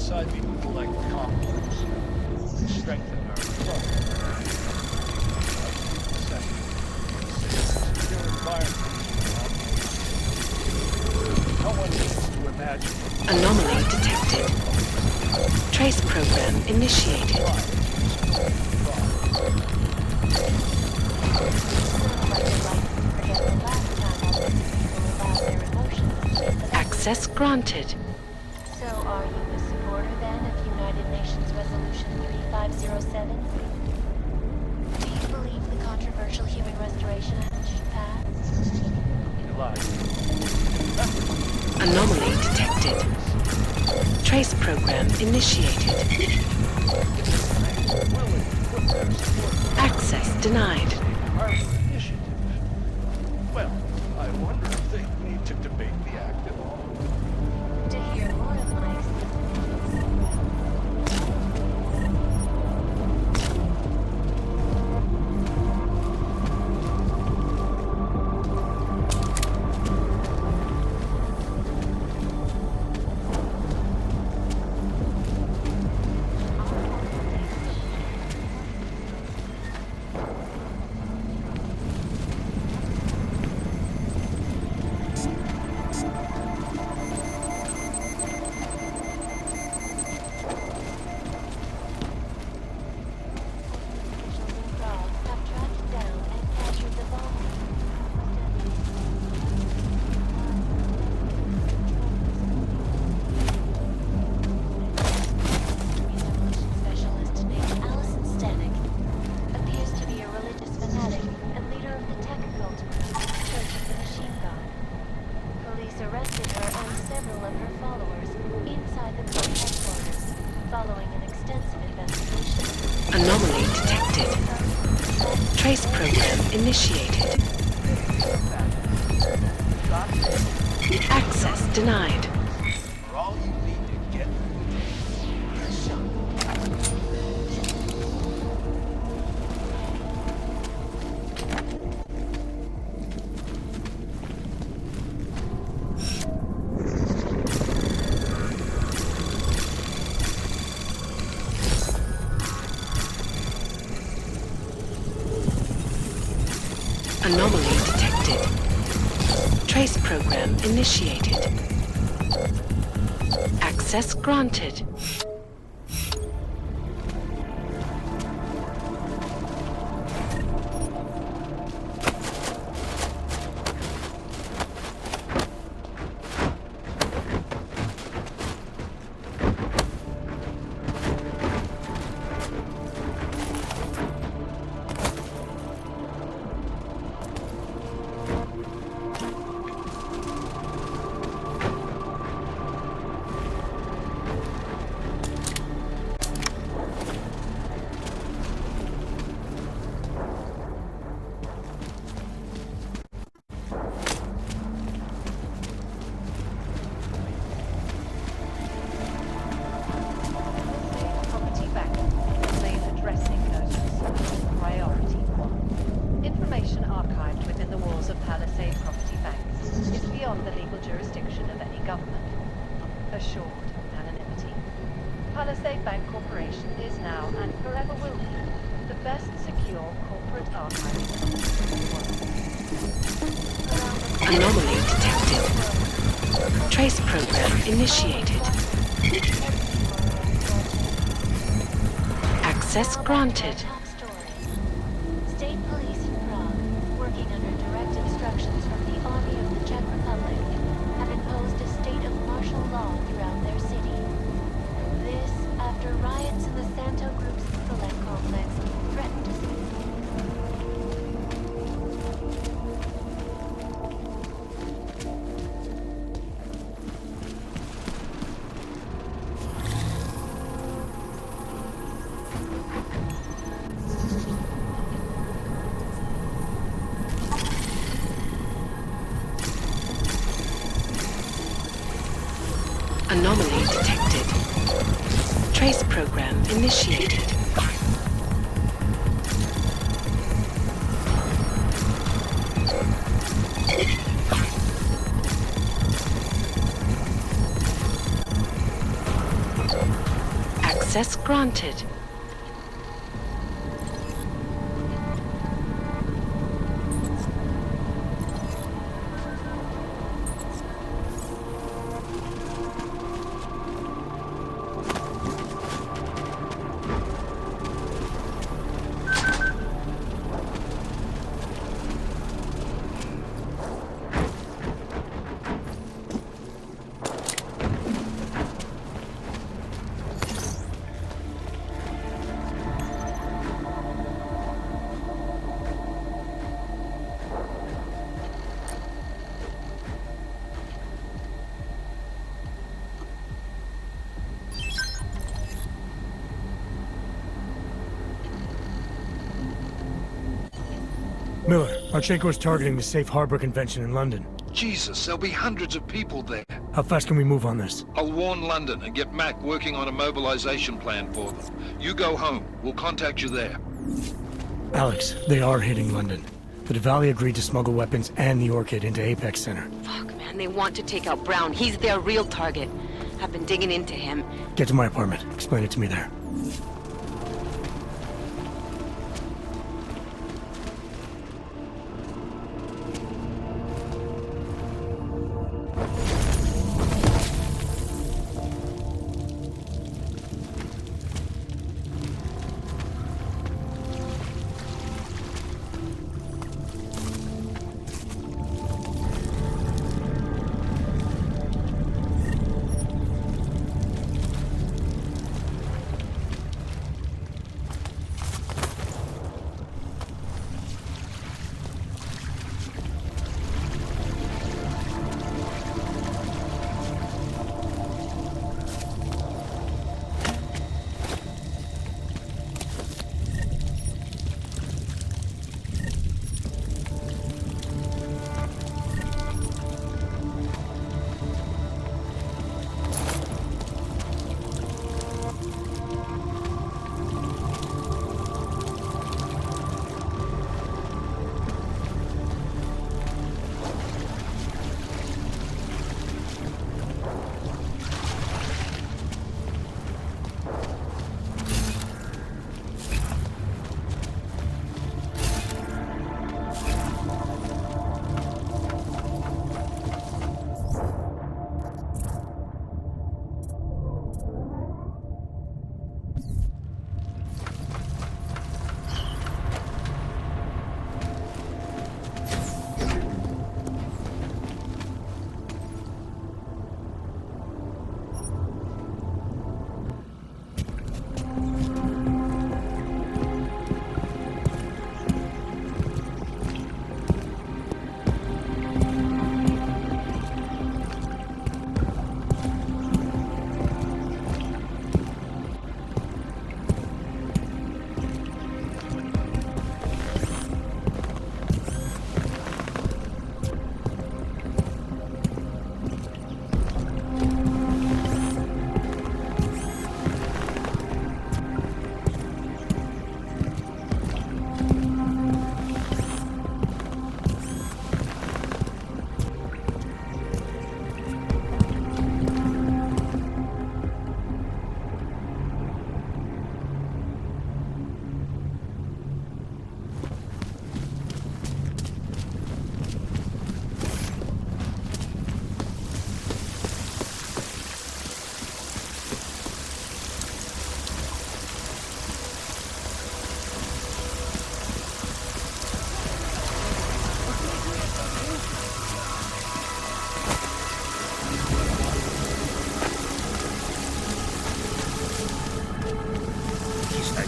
inside the intellect complex to strengthen our trust. Secure environment. No one needs to imagine. Anomaly detected. Trace program initiated. Access granted. So are you a supporter then of United Nations Resolution 3507? Do you believe the controversial Human Restoration Act should pass? You lie. Anomaly detected. Trace program initiated. Access denied. Our initiative. Well, I wonder if they need to debate the act at all. To hear more of my Anomaly detected. Trace program initiated. Access denied. For all you need to get through the day. Here's some. Anomaly detected. Trace program initiated. Access granted. Property backup. Main addressing notice. Priority 1. Information archived within the walls of Palisade Property Bank is beyond the legal jurisdiction of any government. Assured anonymity. Palisade Bank Corporation is now and forever will be the best secure corporate archiving company in the world. Anomaly detected. Trace program initiated. Access granted. Top story. State police in Prague, working under direct instructions from the Army of the Czech Republic, have imposed a state of martial law throughout their city. This after riots in the Santo Group's Select complex threatened to Anomaly detected. Trace program initiated. Access granted. Miller, Marchenko's targeting the Safe Harbor Convention in London. Jesus, there'll be hundreds of people there. How fast can we move on this? I'll warn London and get Mac working on a mobilization plan for them. You go home. We'll contact you there. Alex, they are hitting London. The Valley agreed to smuggle weapons and the Orchid into Apex Center. Fuck, man, they want to take out Brown. He's their real target. I've been digging into him. Get to my apartment. Explain it to me there. You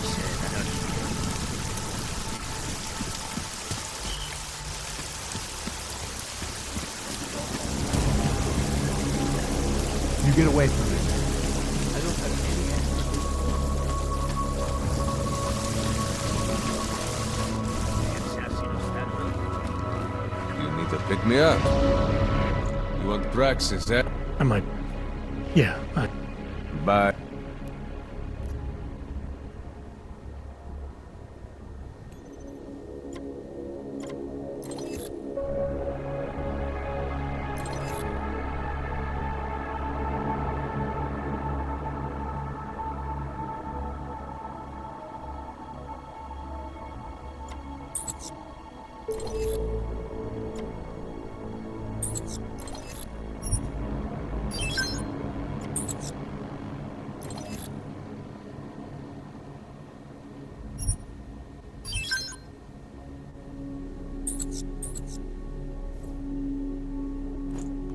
get away from me. I don't have any You need to pick me up. You want Praxis, eh? I might... Yeah, Bye.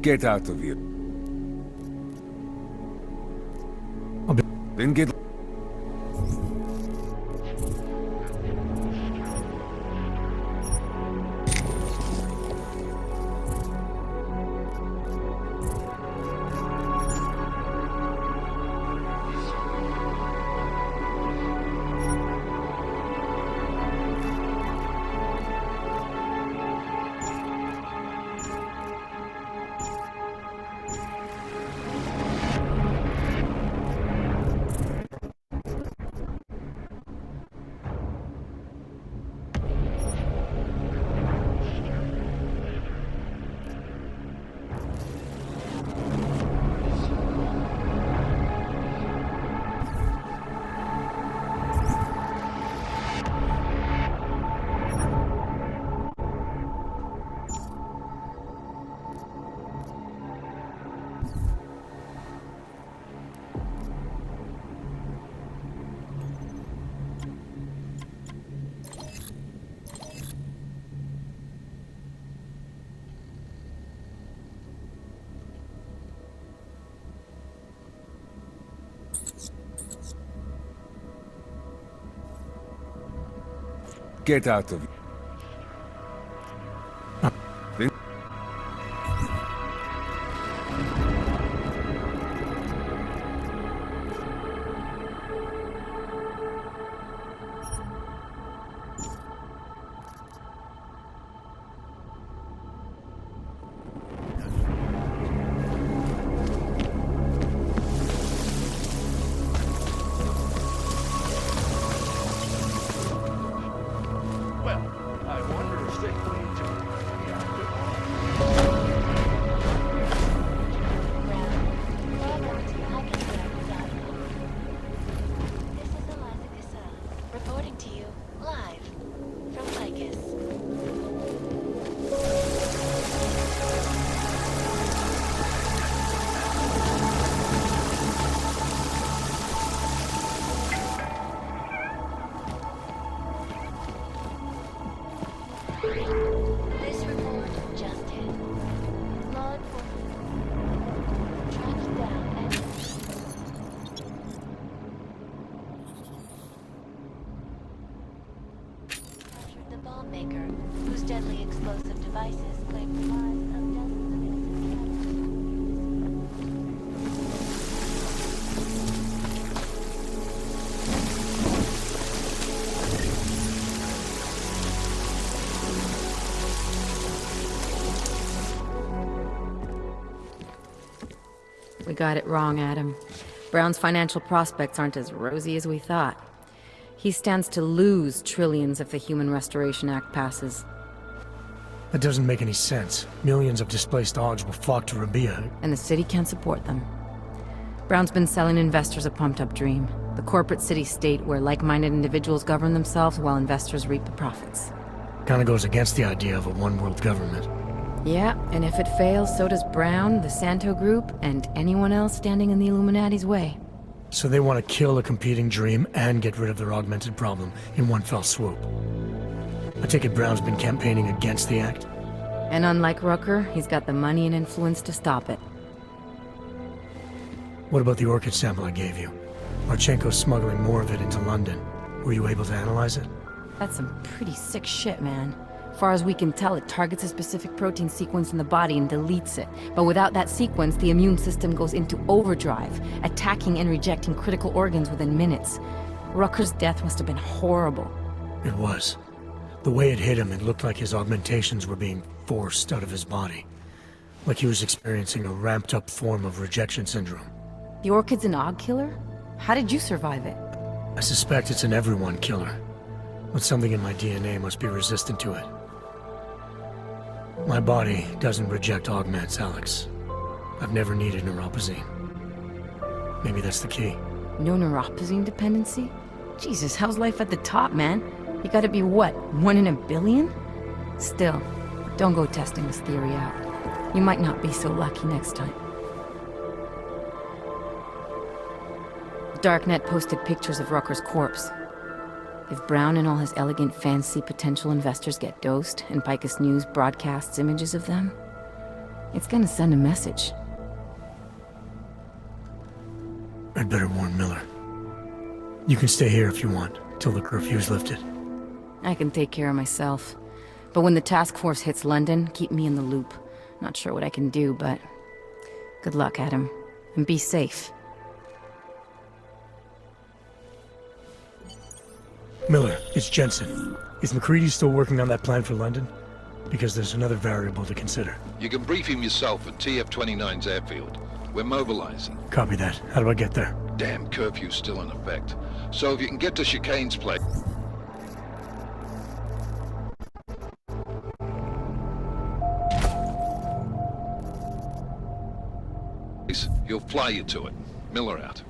Get out of here. I'll be... Then get... Get out of here. Then... Well, I wonder if they need to be active on. Log on to hackingband.com. This is Eliza Cassell, reporting to you live from Lycus. This report just hit. Law enforcement tracked down and captured the bomb maker, whose deadly explosive devices claimed the lives of dozens of innocent We got it wrong, Adam. Brown's financial prospects aren't as rosy as we thought. He stands to lose trillions if the Human Restoration Act passes. That doesn't make any sense. Millions of displaced Augs will flock to Rabia. And the city can't support them. Brown's been selling investors a pumped-up dream. The corporate city-state where like-minded individuals govern themselves while investors reap the profits. Kinda goes against the idea of a one-world government. Yeah, and if it fails, so does Brown, the Santo Group, and anyone else standing in the Illuminati's way. So they want to kill a competing dream and get rid of their augmented problem in one fell swoop. I take it Brown's been campaigning against the act? And unlike Rucker, he's got the money and influence to stop it. What about the orchid sample I gave you? Marchenko's smuggling more of it into London. Were you able to analyze it? That's some pretty sick shit, man. Far as we can tell, it targets a specific protein sequence in the body and deletes it. But without that sequence, the immune system goes into overdrive, attacking and rejecting critical organs within minutes. Rucker's death must have been horrible. It was. The way it hit him, it looked like his augmentations were being forced out of his body. Like he was experiencing a ramped-up form of rejection syndrome. The Orchid's an Aug killer? How did you survive it? I suspect it's an everyone killer, but something in my DNA must be resistant to it. My body doesn't reject augments, Alex. I've never needed neuropazine. Maybe that's the key. No neuropazine dependency? Jesus, how's life at the top, man? You gotta be what, 1 in a billion? Still, don't go testing this theory out. You might not be so lucky next time. Darknet posted pictures of Rucker's corpse. If Brown and all his elegant, fancy potential investors get dosed, and Picus News broadcasts images of them, it's gonna send a message. I'd better warn Miller. You can stay here if you want, till the curfew's lifted. I can take care of myself. But when the task force hits London, keep me in the loop. Not sure what I can do, but... good luck, Adam. And be safe. Miller, it's Jensen. Is McCready still working on that plan for London? Because there's another variable to consider. You can brief him yourself at TF-29's airfield. We're mobilizing. Copy that. How do I get there? Damn curfew's still in effect. So if you can get to Chicane's place... he'll fly you to it. Miller out.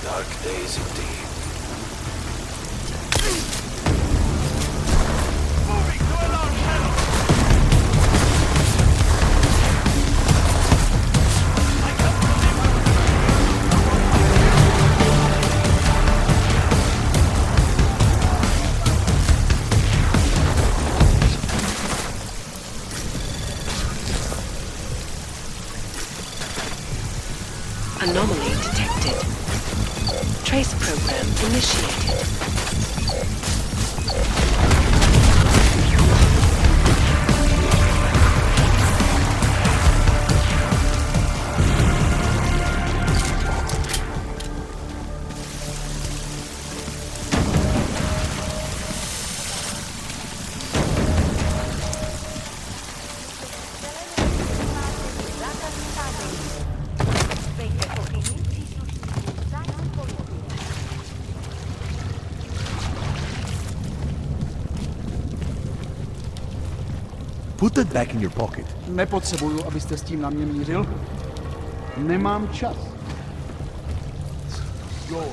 Dark days indeed. Moving to a large channel! Anomaly detected. Trace program initiated. Put that back in your pocket. Nepotřebuju, abyste s tím na mě mířil. Nemám čas. Jo.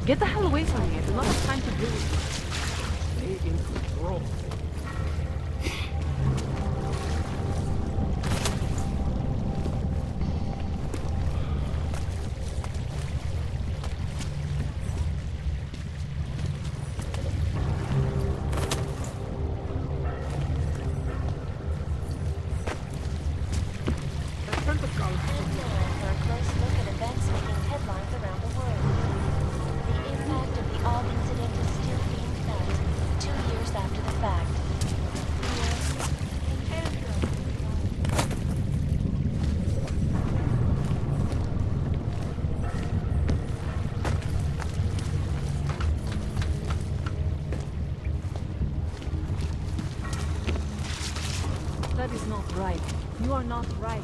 Get the hell away from me. There's not enough time to do it. Stay in control. That is not right. You are not right.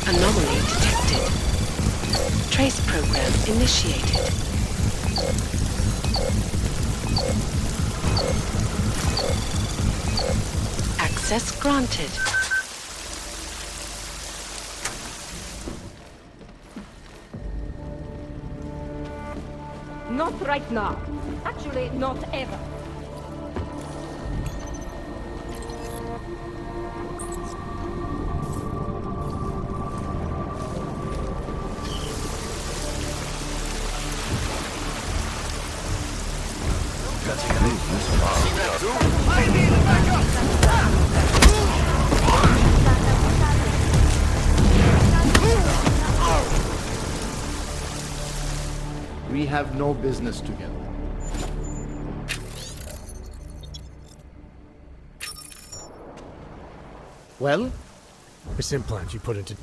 Anomaly detected. Trace program initiated. Access granted. Not right now. Actually, not ever. I need a backup! We have no business together. Well, This implant you put into...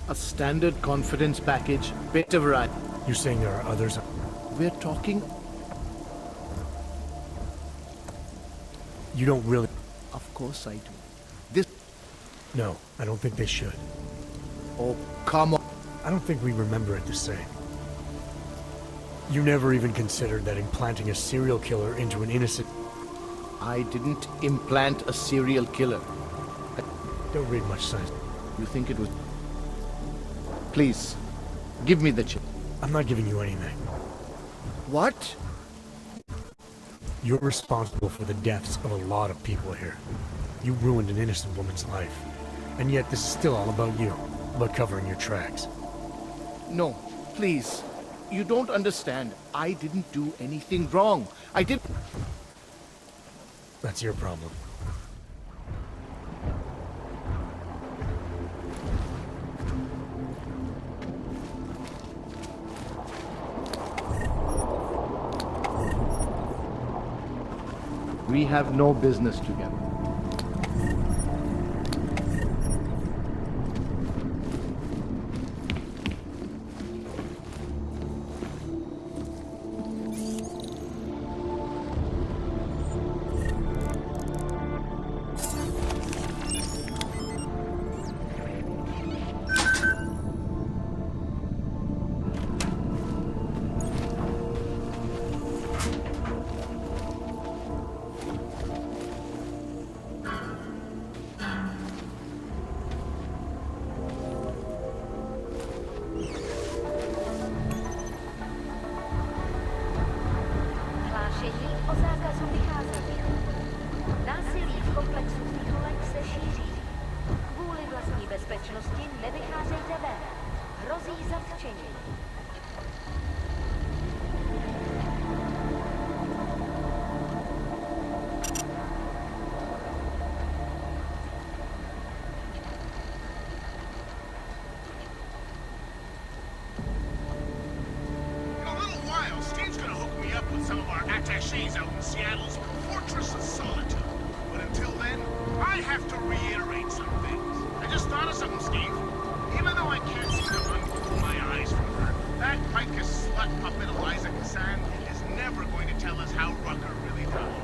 a standard confidence package, bit of variety. You're saying there are others? We're talking... You don't really... Of course I do. This... No, I don't think they should. Oh, come on. I don't think we remember it the same. You never even considered that implanting a serial killer into an innocent... I didn't implant a serial killer. Don't read much science. You think it was... Please, give me the chip. I'm not giving you anything. What? You're responsible for the deaths of a lot of people here. You ruined an innocent woman's life. And yet this is still all about you. About covering your tracks. No, please. You don't understand. I didn't do anything wrong. I did... That's your problem. We have no business together. Hlášení o zákazu vycházení. Násilí v komplexu Micholek se šíří. Kvůli vlastní bezpečnosti nevycházejte ven. Hrozí zatčení. In a little while, Steve's gonna hook me up with some of our attachés out in Seattle's Fortress of Solitude. But until then, I have to reiterate some things. I just thought of something, Steve. Even though I can't seem to uncool my eyes from her, that Picus slut puppet Eliza Cassan is never going to tell us how Rucker really died.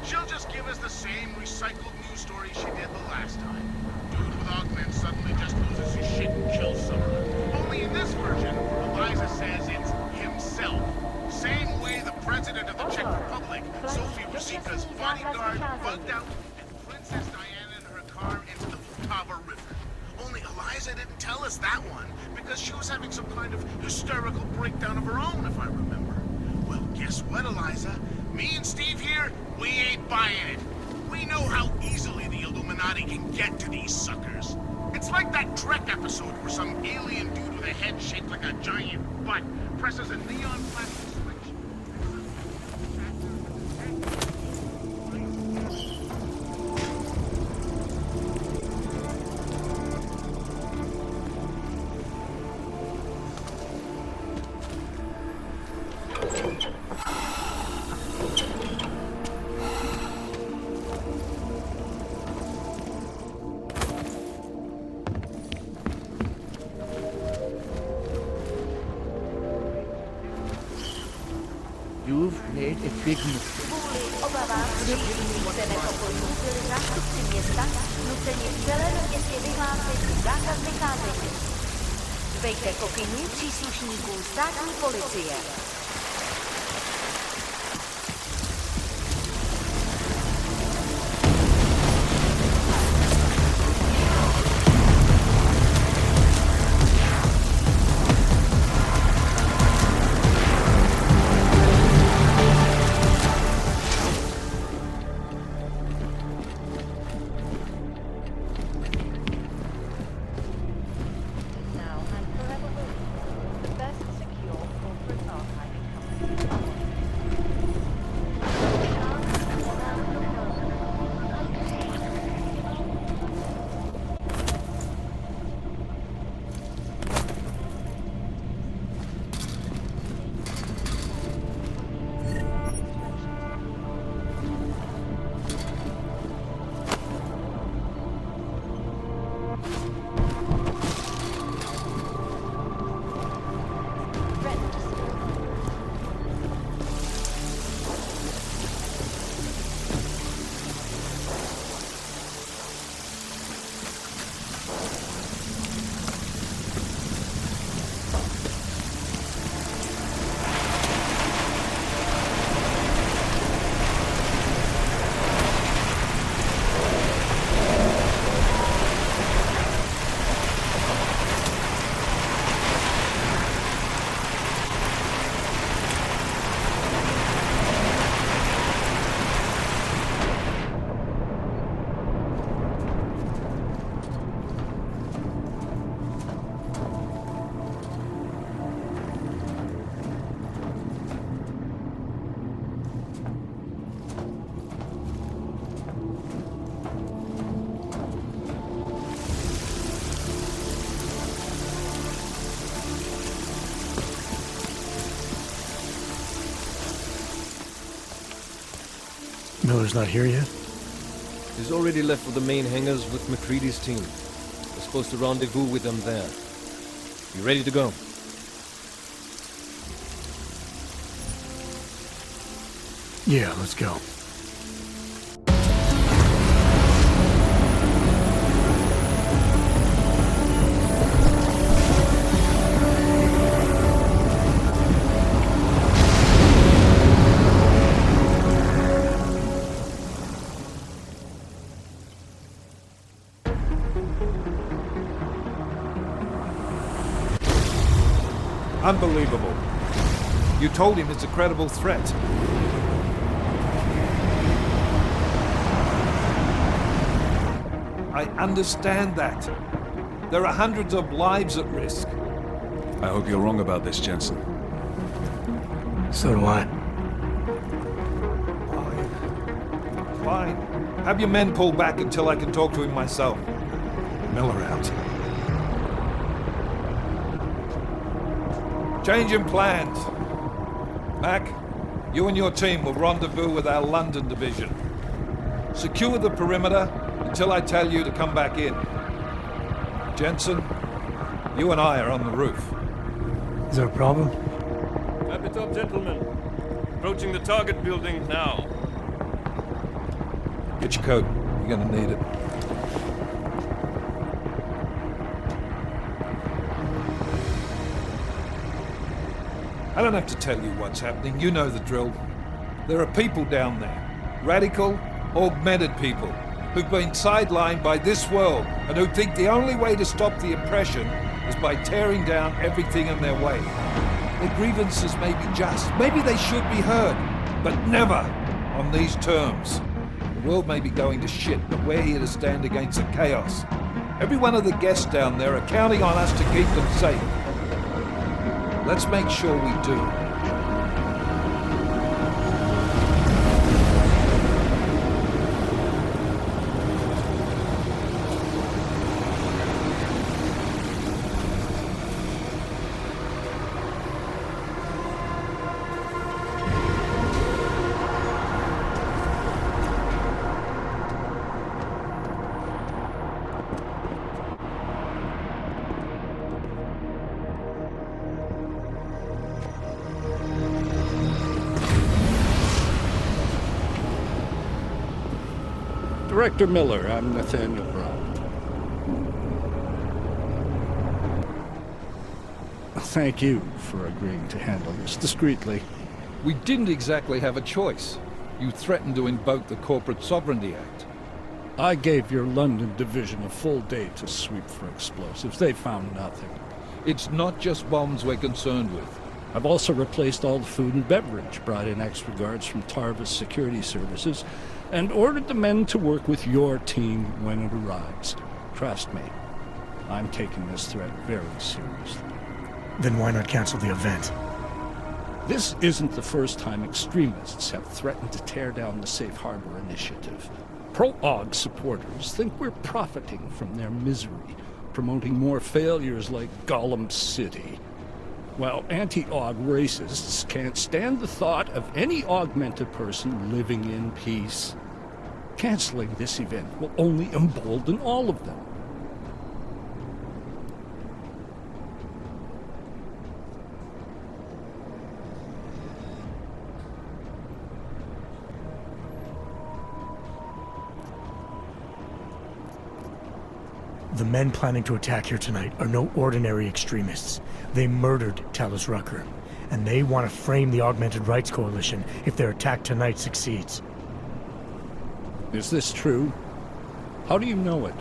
She'll just give us the same recycled news story she did the last time. Dude with augments suddenly just loses his shit and kills someone. Only in this version, Eliza says it's himself. Same way the president of the Czech Republic, Sophie Rosika's bodyguard, bugged out and Princess Diana in her car into the Vltava River. Only Eliza didn't tell us that one because she was having some kind of hysterical breakdown of her own, if I remember. Well, guess what, Eliza? Me and Steve here, we ain't buying it. We know how easily the Illuminati can get to these suckers. It's like that Trek episode where some alien dude with a head shaped like a giant butt presses a neon flashing switch. You've made a big mistake. Kvůli obavám šířících se metropolů byli zástupci města nuceni v celém městě vyhlásit zákaz vycházení. Dbejte pokynů příslušníků státní policie. Now and forever will be the best secure corporate archive Miller's not here yet? He's already left for the main hangars with McCready's team. We're supposed to rendezvous with them there. You ready to go? Yeah, let's go. Unbelievable. You told him it's a credible threat. I understand that. There are hundreds of lives at risk. I hope you're wrong about this, Jensen. So do I. Fine. Have your men pull back until I can talk to him myself. Miller out. Change in plans. Mac, you and your team will rendezvous with our London division. Secure the perimeter until I tell you to come back in. Jensen, you and I are on the roof. Is there a problem? Wrap it up, gentlemen. Approaching the target building now. Get your coat. You're gonna need it. I don't have to tell you what's happening. You know the drill. There are people down there. Radical, augmented people who've been sidelined by this world and who think the only way to stop the oppression is by tearing down everything in their way. Their grievances may be just. Maybe they should be heard. But never on these terms. The world may be going to shit, but we're here to stand against the chaos. Every one of the guests down there are counting on us to keep them safe. Let's make sure we do. Director Miller, I'm Nathaniel Brown. Thank you for agreeing to handle this discreetly. We didn't exactly have a choice. You threatened to invoke the Corporate Sovereignty Act. I gave your London division a full day to sweep for explosives. They found nothing. It's not just bombs we're concerned with. I've also replaced all the food and beverage, brought in extra guards from Tarvis Security Services, and ordered the men to work with your team when it arrives. Trust me, I'm taking this threat very seriously. Then why not cancel the event? This isn't the first time extremists have threatened to tear down the Safe Harbor Initiative. Pro-AUG supporters think we're profiting from their misery, promoting more failures like Gollum City. While anti-AUG racists can't stand the thought of any augmented person living in peace. Canceling this event will only embolden all of them. The men planning to attack here tonight are no ordinary extremists. They murdered Talus Rucker, and they want to frame the Augmented Rights Coalition if their attack tonight succeeds. Is this true? How do you know it?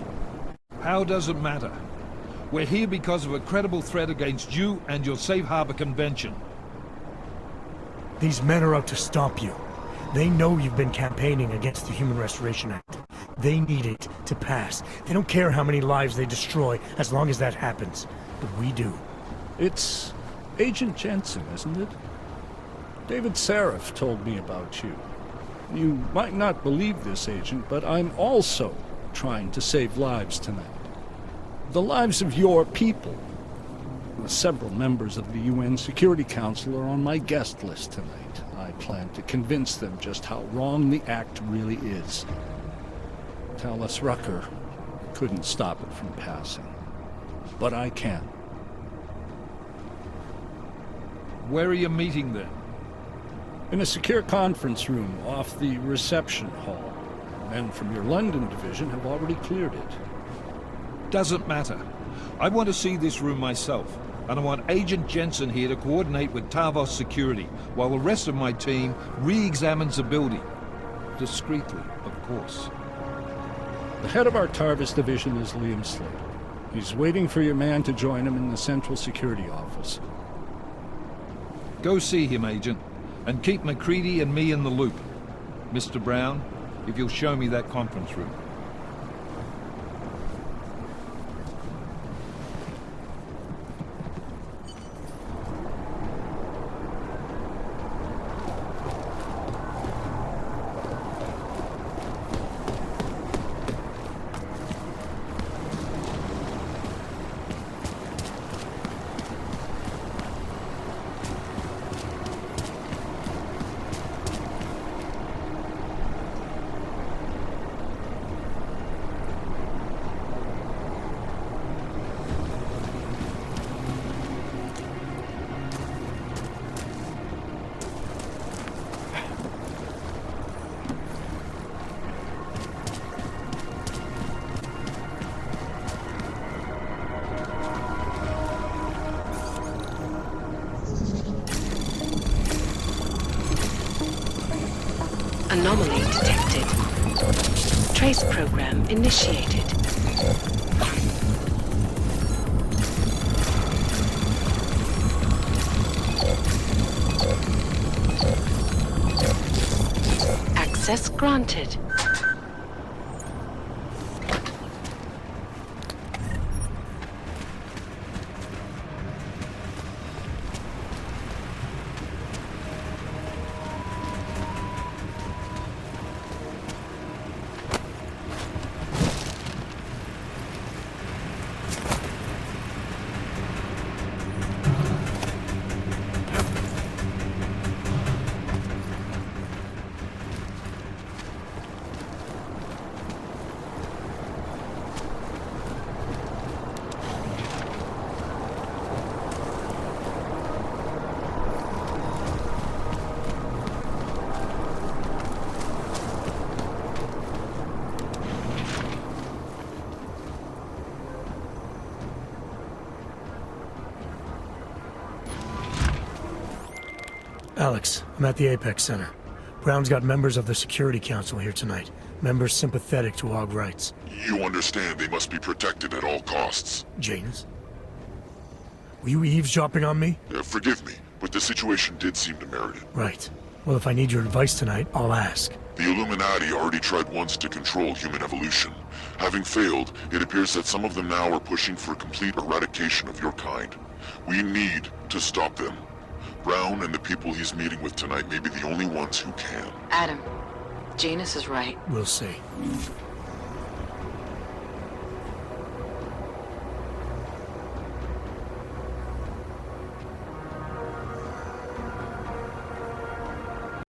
How does it matter? We're here because of a credible threat against you and your Safe Harbor Convention. These men are out to stop you. They know you've been campaigning against the Human Restoration Act. They need it to pass. They don't care how many lives they destroy, as long as that happens. But we do. It's Agent Jensen, isn't it? David Seraph told me about you. You might not believe this, Agent, but I'm also trying to save lives tonight. The lives of your people. Several members of the UN Security Council are on my guest list tonight. I plan to convince them just how wrong the act really is. Talus Rucker couldn't stop it from passing. But I can. Where are you meeting then? In a secure conference room off the reception hall. Men from your London division have already cleared it. Doesn't matter. I want to see this room myself, and I want Agent Jensen here to coordinate with Tavos Security, while the rest of my team re-examines the building. Discreetly, of course. The head of our Tarvis division is Liam Slater. He's waiting for your man to join him in the Central Security Office. Go see him, Agent, and keep MacReady and me in the loop. Mr. Brown, if you'll show me that conference room. Anomaly detected. Trace program initiated. Access granted. Alex, I'm at the Apex Center. Brown's got members of the Security Council here tonight. Members sympathetic to AUG rights. You understand they must be protected at all costs. Janus? Were you eavesdropping on me? Forgive me, but the situation did seem to merit it. Right. Well, if I need your advice tonight, I'll ask. The Illuminati already tried once to control human evolution. Having failed, it appears that some of them now are pushing for complete eradication of your kind. We need to stop them. Brown and the people he's meeting with tonight may be the only ones who can. Adam, Janus is right. We'll see.